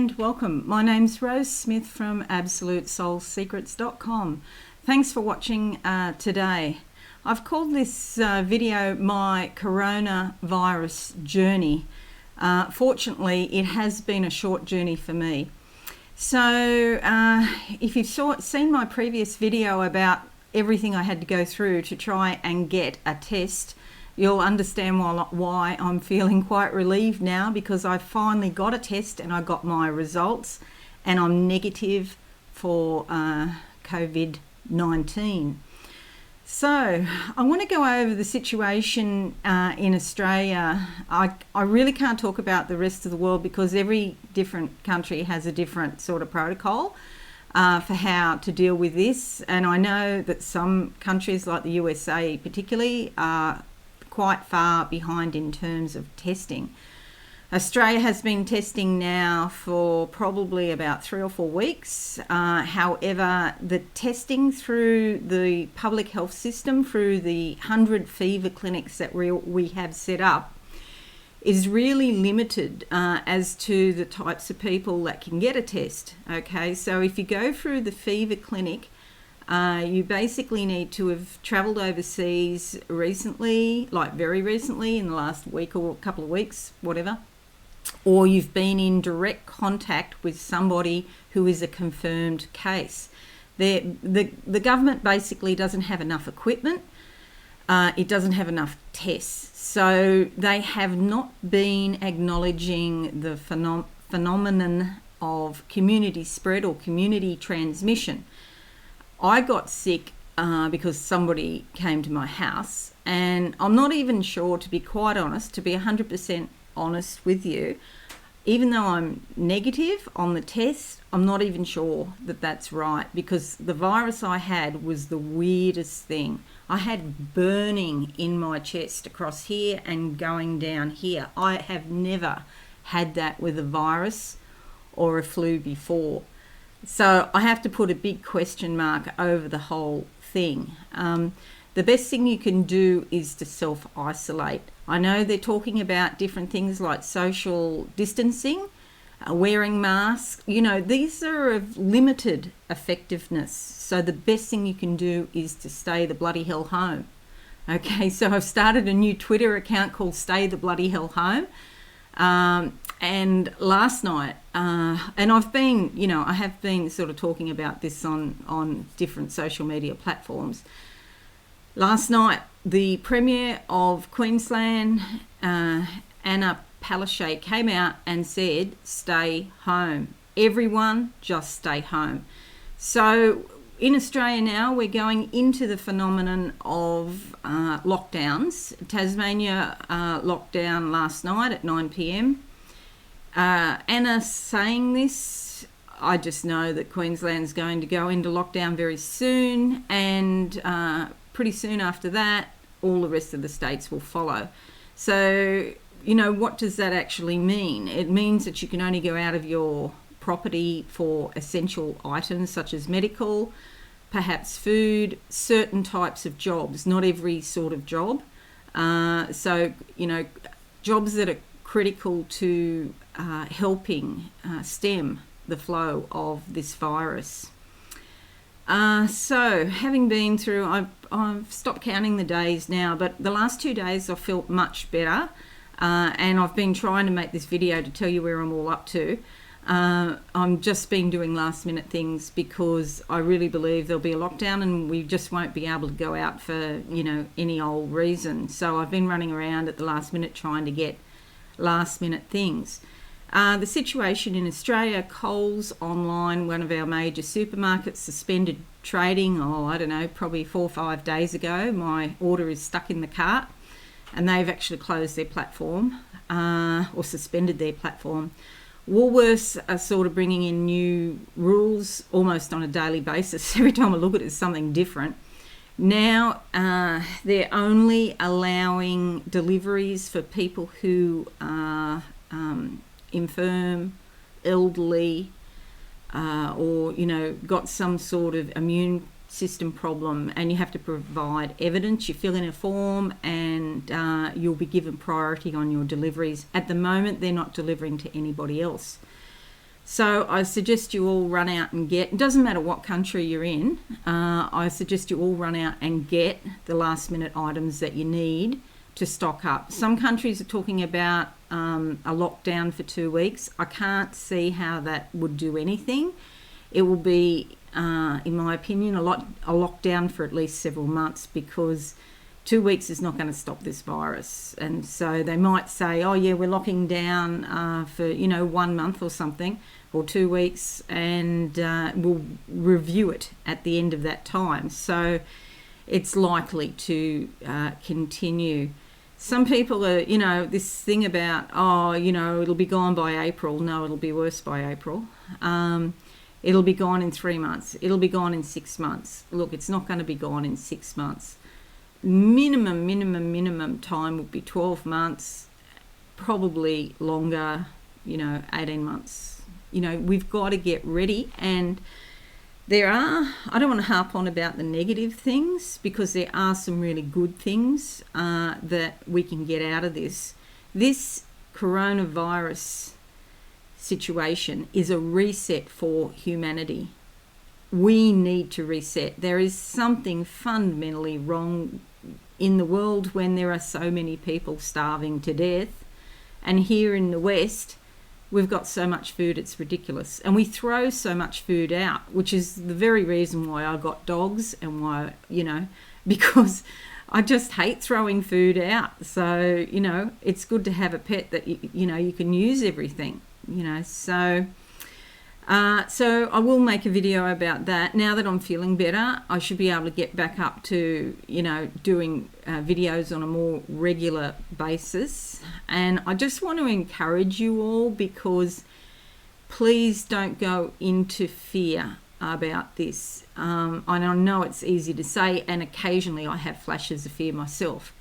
and welcome. My name's Rose Smith from AbsoluteSoulSecrets.com. Thanks for watching today. I've called this video my coronavirus journey. Fortunately, it has been a short journey for me. So if you've seen my previous video about everything I had to go through to try and get a test, you'll understand why I'm feeling quite relieved now, because I finally got a test and I got my results and I'm negative for COVID-19. So I want to go over the situation in Australia. I really can't talk about the rest of the world because every different country has a different sort of protocol for how to deal with this. And I know that some countries like the USA particularly are quite far behind in terms of testing. Australia has been testing now for probably about 3 or 4 weeks. However, the testing through the public health system, through the 100 fever clinics that we have set up, is really limited as to the types of people that can get a test. Okay, so if you go through the fever clinic, you basically need to have travelled overseas recently, like very recently, in the last week or a couple of weeks, whatever, or you've been in direct contact with somebody who is a confirmed case. The government basically doesn't have enough equipment. It doesn't have enough tests. So they have not been acknowledging the phenomenon of community spread or community transmission. I got sick because somebody came to my house, and I'm not even sure, to be quite honest, to be 100% honest with you, even though I'm negative on the test, I'm not even sure that that's right, because the virus I had was the weirdest thing. I had burning in my chest across here and going down here. I have never had that with a virus or a flu before. So I have to put a big question mark over the whole thing. The best thing you can do is to self-isolate. I know they're talking about different things like social distancing, wearing masks. You know, these are of limited effectiveness. So the best thing you can do is to stay the bloody hell home. Okay, so I've started a new Twitter account called Stay the Bloody Hell Home. And last night, and I have been sort of talking about this on different social media platforms. Last night, the Premier of Queensland, Anna Palaszczuk, came out and said, stay home. Everyone just stay home. So in Australia now, we're going into the phenomenon of lockdowns. Tasmania locked down last night at 9 p.m. Anna saying this, I just know that Queensland's going to go into lockdown very soon, and pretty soon after that, all the rest of the states will follow. So, you know, what does that actually mean? It means that you can only go out of your property for essential items such as medical, perhaps food, certain types of jobs, not every sort of job. So, you know, jobs that are critical to helping stem the flow of this virus. So having been through, I've stopped counting the days now, but the last 2 days I felt much better, and I've been trying to make this video to tell you where I'm all up to. I'm just been doing last minute things because I really believe there'll be a lockdown and we just won't be able to go out for, you know, any old reason. So I've been running around at the last minute trying to get last minute things. The situation in Australia, Coles Online, one of our major supermarkets, suspended trading, probably 4 or 5 days ago. My order is stuck in the cart and they've actually closed their platform or suspended their platform. Woolworths are sort of bringing in new rules almost on a daily basis. Every time I look at it, it's something different. Now they're only allowing deliveries for people who are infirm, elderly, or, you know, got some sort of immune system problem, and you have to provide evidence. You fill in a form and you'll be given priority on your deliveries. At the moment, they're not delivering to anybody else. So I suggest you all run out and get, it doesn't matter what country you're in, I suggest you all run out and get the last minute items that you need to stock up. Some countries are talking about a lockdown for 2 weeks. I can't see how that would do anything. It will be, in my opinion, a lockdown for at least several months, because 2 weeks is not going to stop this virus. And so they might say, oh yeah, we're locking down for 1 month or something, or 2 weeks, and we'll review it at the end of that time. So it's likely to continue. Some people are, this thing about, it'll be gone by April. No, it'll be worse by April. It'll be gone in 3 months. It'll be gone in 6 months. Look, it's not going to be gone in 6 months. Minimum time would be 12 months, probably longer, 18 months. We've got to get ready. And I don't want to harp on about the negative things, because there are some really good things that we can get out of this. This coronavirus situation is a reset for humanity. We need to reset. There is something fundamentally wrong in the world when there are so many people starving to death. And here in the West, we've got so much food, it's ridiculous. And we throw so much food out, which is the very reason why I got dogs, and why, because I just hate throwing food out. So, it's good to have a pet that, you can use everything, So I will make a video about that. Now that I'm feeling better, I should be able to get back up to, doing videos on a more regular basis. And I just want to encourage you all, because please don't go into fear about this. I know it's easy to say, and occasionally I have flashes of fear myself.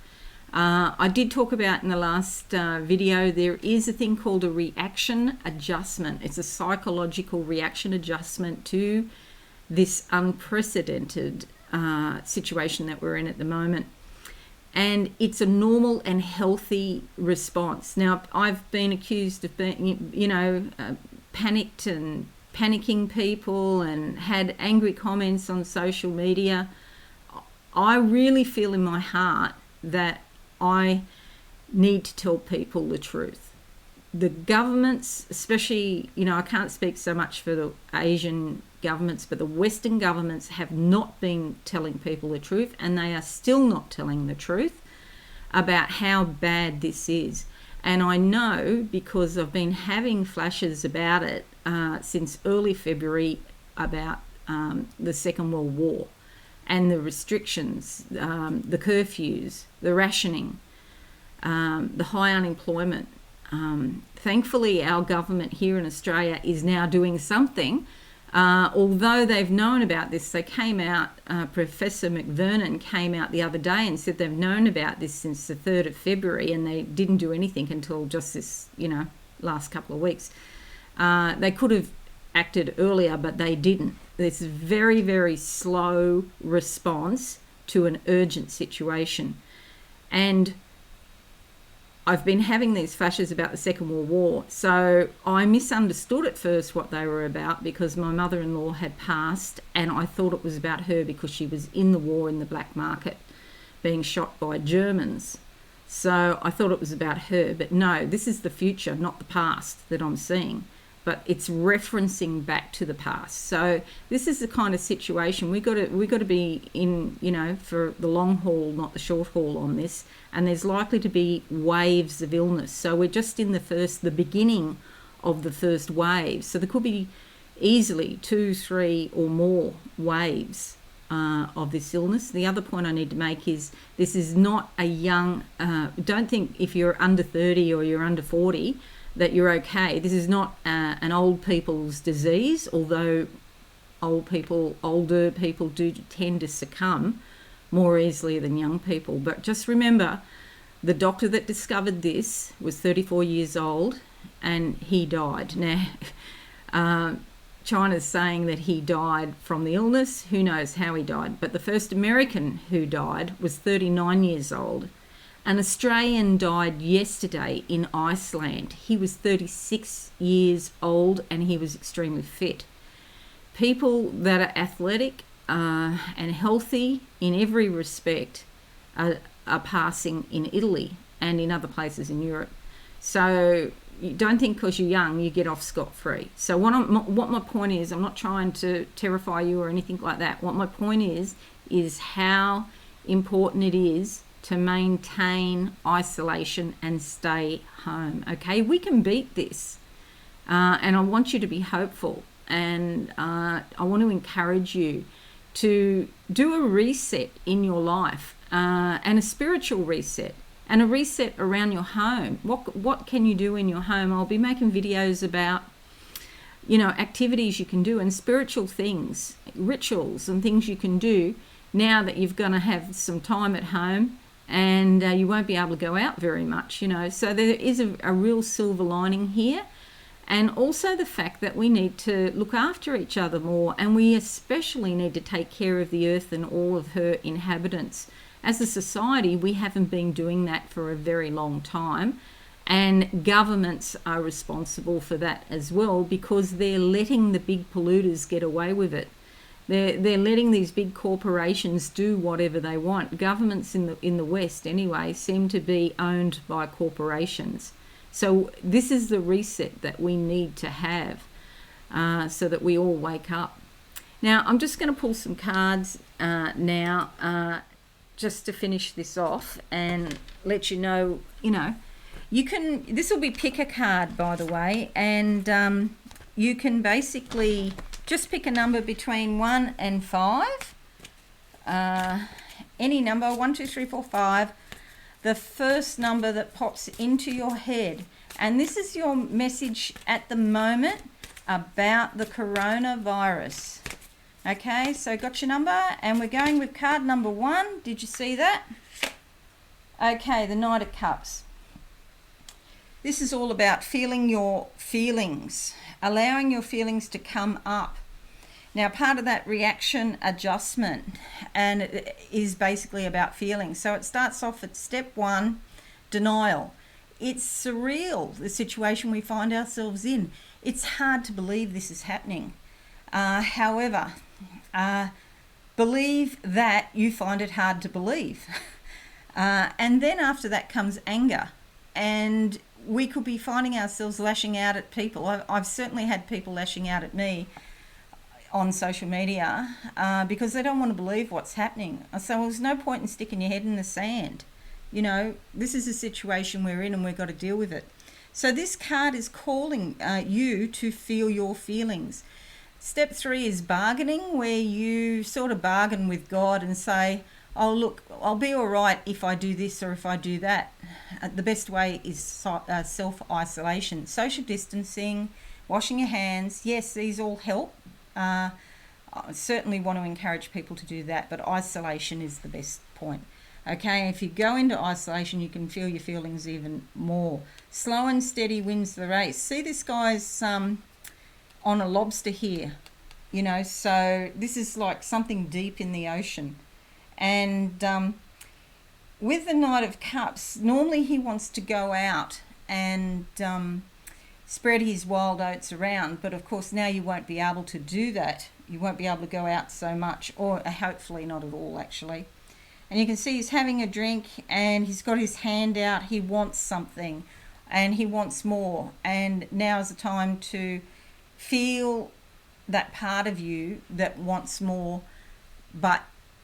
I did talk about in the last video, there is a thing called a reaction adjustment. It's a psychological reaction adjustment to this unprecedented situation that we're in at the moment. And it's a normal and healthy response. Now, I've been accused of being, panicked and panicking people, and had angry comments on social media. I really feel in my heart that I need to tell people the truth. The governments, especially, I can't speak so much for the Asian governments, but the Western governments have not been telling people the truth, and they are still not telling the truth about how bad this is. And I know, because I've been having flashes about it since early February, about the Second World War, and the restrictions, the curfews, the rationing, the high unemployment. Thankfully, our government here in Australia is now doing something. Although they've known about this, they came out, Professor McVernon came out the other day and said they've known about this since the 3rd of February, and they didn't do anything until just this, last couple of weeks. They could have acted earlier, but they didn't. It's a very, very slow response to an urgent situation. And I've been having these flashes about the Second World War. So I misunderstood at first what they were about, because my mother-in-law had passed, and I thought it was about her because she was in the war in the black market, being shot by Germans. So I thought it was about her. But no, this is the future, not the past, that I'm seeing. But it's referencing back to the past. So this is the kind of situation we got to be in, for the long haul, not the short haul on this. And there's likely to be waves of illness. So we're just in the beginning of the first wave. So there could be easily 2, 3 or more waves of this illness. The other point I need to make is this is not a young, don't think if you're under 30 or you're under 40 that you're okay. This is not an old people's disease, although older people do tend to succumb more easily than young people. But just remember, the doctor that discovered this was 34 years old, and he died. Now, China's saying that he died from the illness. Who knows how he died? But the first American who died was 39 years old, An Australian died yesterday in Iceland. He was 36 years old and he was extremely fit. People that are athletic and healthy in every respect are passing in Italy and in other places in Europe. So you don't think because you're young you get off scot-free. So what my point is, I'm not trying to terrify you or anything like that. What my point is how important it is to maintain isolation and stay home. Okay, we can beat this, and I want you to be hopeful, and I want to encourage you to do a reset in your life, and a spiritual reset, and a reset around your home. What can you do in your home? I'll be making videos about, activities you can do and spiritual things, rituals and things you can do now that you're going to have some time at home, and you won't be able to go out very much, So there is a real silver lining here. And also the fact that we need to look after each other more, and we especially need to take care of the earth and all of her inhabitants. As a society, we haven't been doing that for a very long time, and governments are responsible for that as well, because they're letting the big polluters get away with it. They're letting these big corporations do whatever they want. Governments in the West anyway seem to be owned by corporations. So this is the reset that we need to have, so that we all wake up. Now I'm just going to pull some cards now, just to finish this off and let you know. You can. This will be pick a card, by the way, and you can basically just pick a number between 1 and 5. Any number, 1, 2, 3, 4, 5. The first number that pops into your head. And this is your message at the moment about the coronavirus. Okay, so got your number, and we're going with card number 1. Did you see that? Okay, the Knight of Cups. This is all about feeling your feelings, allowing your feelings to come up. Now, part of that reaction adjustment, and it is basically about feelings. So it starts off at step 1, denial. It's surreal, the situation we find ourselves in. It's hard to believe this is happening. However, believe that you find it hard to believe. And then after that comes anger. And we could be finding ourselves lashing out at people. I've certainly had people lashing out at me on social media because they don't want to believe what's happening. So there's no point in sticking your head in the sand. This is a situation we're in and we've got to deal with it. So this card is calling you to feel your feelings. Step 3 is bargaining, where you sort of bargain with God and say, oh, look, I'll be all right if I do this or if I do that. The best way is self-isolation, social distancing, washing your hands. Yes, these all help. I certainly want to encourage people to do that, but isolation is the best point. Okay, if you go into isolation, you can feel your feelings even more. Slow and steady wins the race. See, this guy's on a lobster here, so this is like something deep in the ocean. And with the Knight of Cups, normally he wants to go out and spread his wild oats around, but of course now you won't be able to do that. You won't be able to go out so much, or hopefully not at all, actually. And you can see he's having a drink and he's got his hand out. He wants something and he wants more. And now is the time to feel that part of you that wants more, but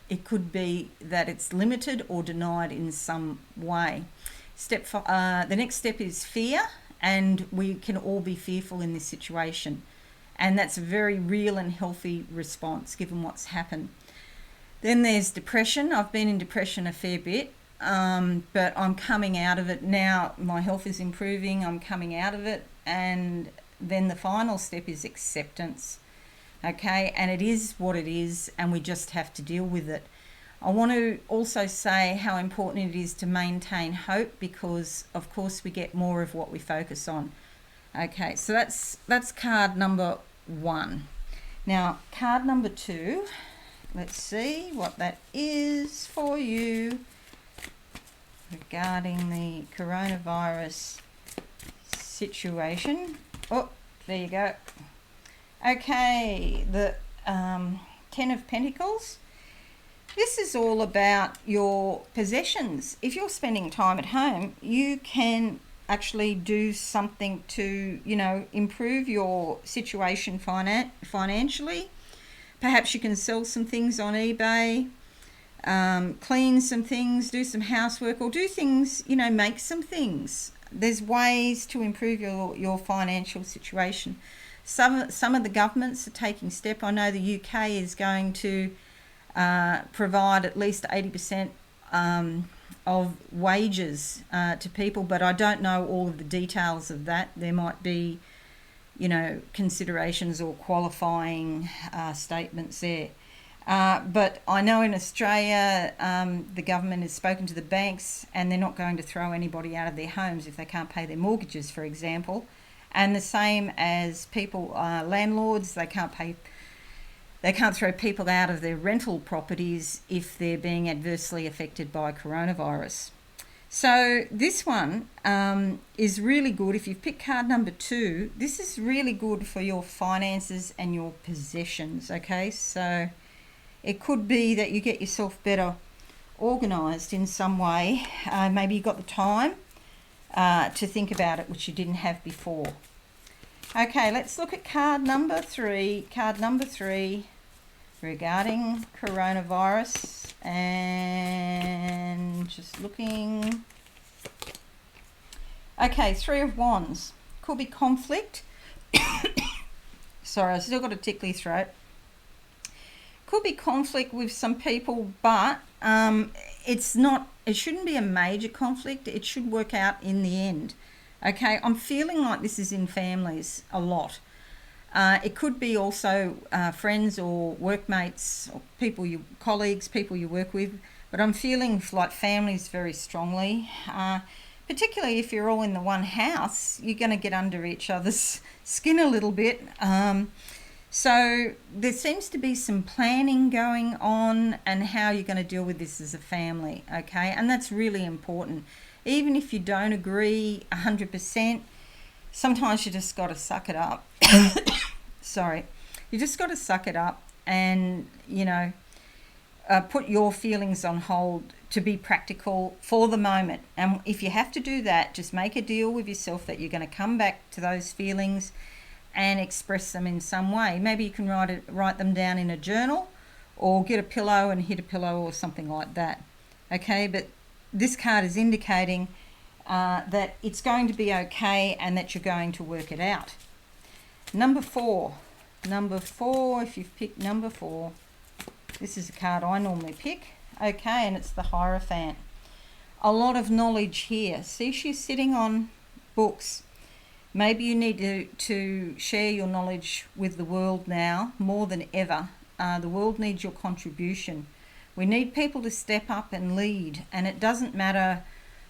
it could be that it's limited or denied in some way. The next step is fear, and we can all be fearful in this situation. And that's a very real and healthy response given what's happened. Then there's depression. I've been in depression a fair bit, but I'm coming out of it now. My health is improving. I'm coming out of it. And then the final step is acceptance. Okay, and it is what it is, and we just have to deal with it. I want to also say how important it is to maintain hope, because of course we get more of what we focus on. Okay, so that's card number 1. Now, card number 2, let's see what that is for you. regarding the coronavirus situation. Oh, there you go. Okay, the Ten of Pentacles. This is all about your possessions. If you're spending time at home, you can actually do something to, improve your situation financially. Perhaps you can sell some things on eBay, clean some things, do some housework, or do things, make some things. There's ways to improve your financial situation. Some of the governments are taking step. I know the UK is going to provide at least 80% of wages to people, but I don't know all of the details of that. There might be, considerations or qualifying statements there. But I know in Australia, the government has spoken to the banks and they're not going to throw anybody out of their homes if they can't pay their mortgages, for example. And the same as people, landlords, they can't throw people out of their rental properties if they're being adversely affected by coronavirus. So this one is really good. If you've picked card number 2, this is really good for your finances and your possessions, okay? So it could be that you get yourself better organised in some way. Maybe you've got the time to think about it, which you didn't have before. Okay, let's look at card number 3. Card number 3 regarding coronavirus, and just looking. Okay, 3 of Wands. Could be conflict. Sorry, I've still got a tickly throat. Could be conflict with some people, but it shouldn't be a major conflict. It should work out in the end. Okay, I'm feeling like this is in families a lot. It could be also friends or workmates or colleagues, people you work with, but I'm feeling like families very strongly. Particularly if you're all in the one house, you're going to get under each other's skin a little bit. So there seems to be some planning going on and how you're going to deal with this as a family, okay? And that's really important. Even if you don't agree 100%, sometimes you just got to suck it up. Sorry. You just got to suck it up and, put your feelings on hold to be practical for the moment. And if you have to do that, just make a deal with yourself that you're going to come back to those feelings and express them in some way. Maybe you can write them down in a journal or get a pillow and hit a pillow or something like that. Okay, but this card is indicating that it's going to be okay and that you're going to work it out. Number 4, if you've picked number 4, this is a card I normally pick. Okay, and it's the Hierophant. A lot of knowledge here. See, she's sitting on books. Maybe you need to share your knowledge with the world now more than ever. The world needs your contribution. We need people to step up and lead, and it doesn't matter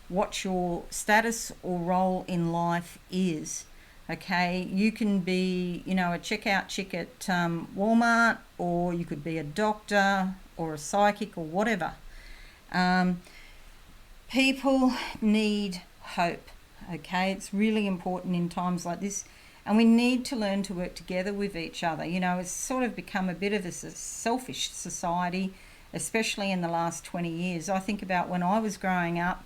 what your status or role in life is. Okay, you can be, a checkout chick at Walmart, or you could be a doctor or a psychic or whatever. People need hope. Okay, it's really important in times like this, and we need to learn to work together with each other. It's sort of become a bit of a selfish society, especially in the last 20 years. I think about when I was growing up,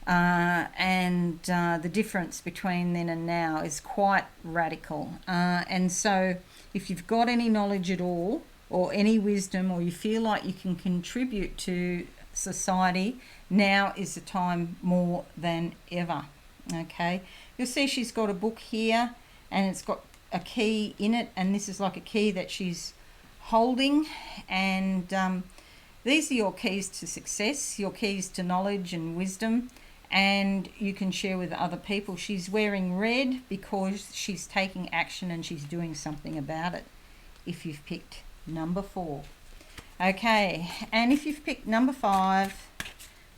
and the difference between then and now is quite radical. And so if you've got any knowledge at all, or any wisdom, or you feel like you can contribute to society, now is the time more than ever. Okay, you'll see she's got a book here and it's got a key in it, and this is like a key that she's holding, and these are your keys to success, your keys to knowledge and wisdom, and you can share with other people. She's wearing red because she's taking action and she's doing something about it, if you've picked number 4. Okay, and if you've picked number 5,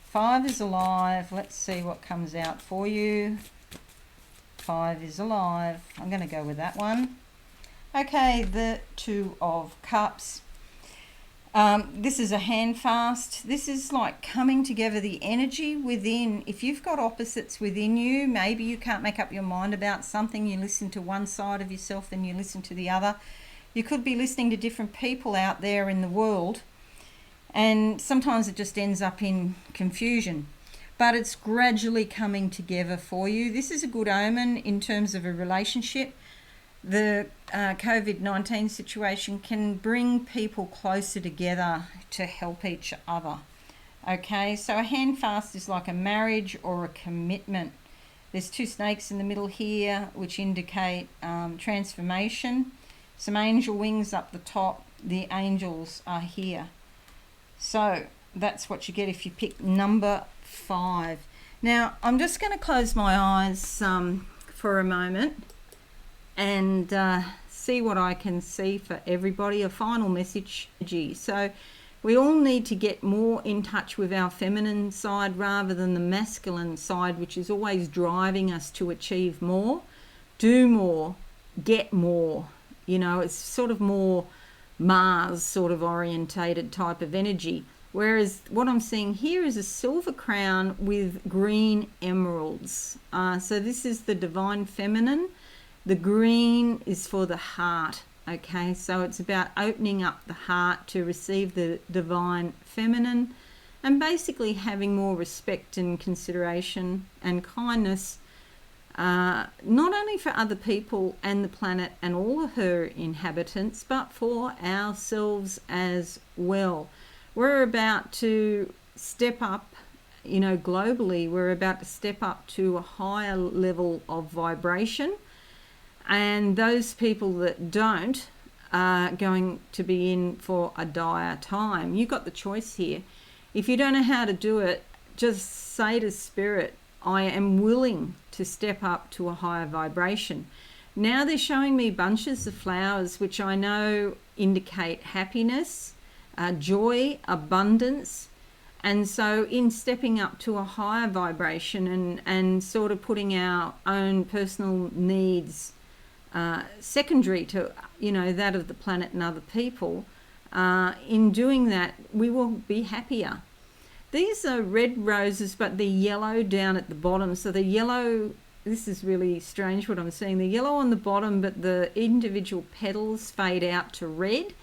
5 is alive. Let's see what comes out for you. 5 is alive. I'm going to go with that one. Okay, the 2 of Cups. This is a hand fast. This is like coming together, the energy within. If you've got opposites within you, maybe you can't make up your mind about something, you listen to one side of yourself, then you listen to the other. You could be listening to different people out there in the world, and sometimes it just ends up in confusion. But it's gradually coming together for you. This is a good omen in terms of a relationship. The COVID-19 situation can bring people closer together to help each other. Okay, so a hand fast is like a marriage or a commitment. There's two snakes in the middle here, which indicate transformation. Some angel wings up the top. The angels are here. So that's what you get if you pick number 5. Now, I'm just going to close my eyes for a moment and see what I can see for everybody. A final message. So we all need to get more in touch with our feminine side rather than the masculine side, which is always driving us to achieve more, do more, get more. You know, it's sort of more Mars sort of orientated type of energy. Whereas what I'm seeing here is a silver crown with green emeralds. So this is the divine feminine. The green is for the heart. Okay, so it's about opening up the heart to receive the divine feminine and basically having more respect and consideration and kindness, not only for other people and the planet and all of her inhabitants, but for ourselves as well. We're about to step up, you know, globally. We're about to step up to a higher level of vibration, and those people that don't are going to be in for a dire time. You've got the choice here. If you don't know how to do it, just say to Spirit, I am willing to step up to a higher vibration. Now they're showing me bunches of flowers, which I know indicate happiness, joy, abundance. And so in stepping up to a higher vibration and sort of putting our own personal needs secondary to, you know, that of the planet and other people, in doing that, we will be happier. These are red roses, but they're yellow down at the bottom. So the yellow, this is really strange what I'm seeing. The yellow on the bottom, but the individual petals fade out to red.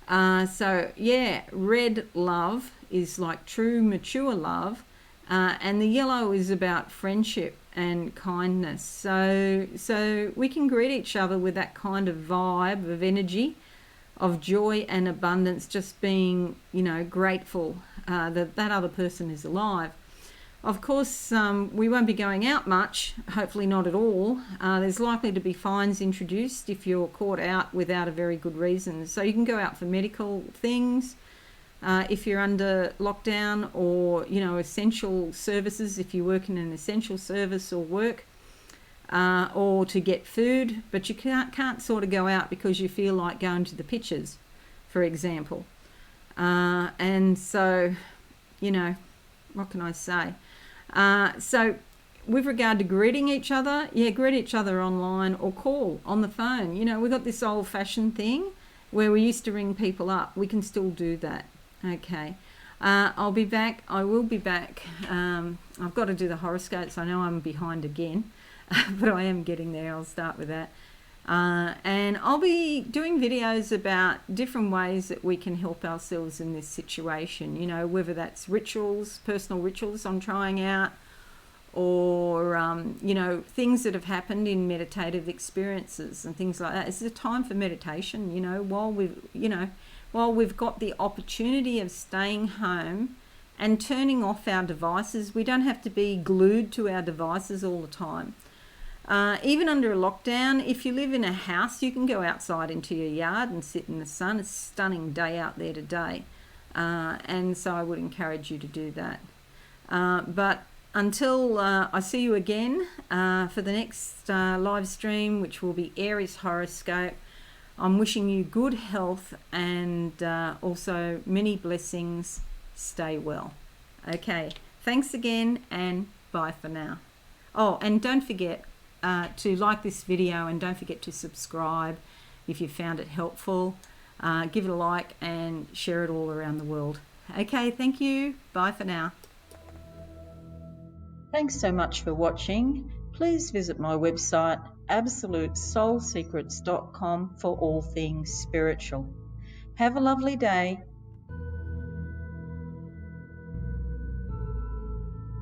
So yeah, red love is like true mature love, and the yellow is about friendship and kindness. So we can greet each other with that kind of vibe of energy, of joy and abundance, just being, you know, grateful that that other person is alive. Of course, we won't be going out much, hopefully not at all. There's likely to be fines introduced if you're caught out without a very good reason. So you can go out for medical things if you're under lockdown, or, you know, essential services if you work in an essential service or work, or to get food. But you can't sort of go out because you feel like going to the pictures, for example. And so, you know, what can I say? So with regard to greeting each other, yeah, greet each other online or call on the phone. You know, we've got this old-fashioned thing where we used to ring people up. We can still do that. Okay. I'll be back. I will be back. I've got to do the horoscopes. I know I'm behind again, but I am getting there. I'll start with that. And I'll be doing videos about different ways that we can help ourselves in this situation, you know, whether that's rituals, personal rituals I'm trying out, or, you know, things that have happened in meditative experiences and things like that. It's a time for meditation, you know, while we've got the opportunity of staying home and turning off our devices. We don't have to be glued to our devices all the time. Even under a lockdown, if you live in a house, you can go outside into your yard and sit in the sun. It's a stunning day out there today. And so I would encourage you to do that. But until I see you again for the next live stream, which will be Aries horoscope, I'm wishing you good health and also many blessings. Stay well. Okay, thanks again, and bye for now. Oh, and don't forget to like this video, and don't forget to subscribe if you found it helpful. give it a like and share it all around the world. Okay, thank you. Bye for now. Thanks so much for watching. Please visit my website absolutesoulsecrets.com for all things spiritual. Have a lovely day.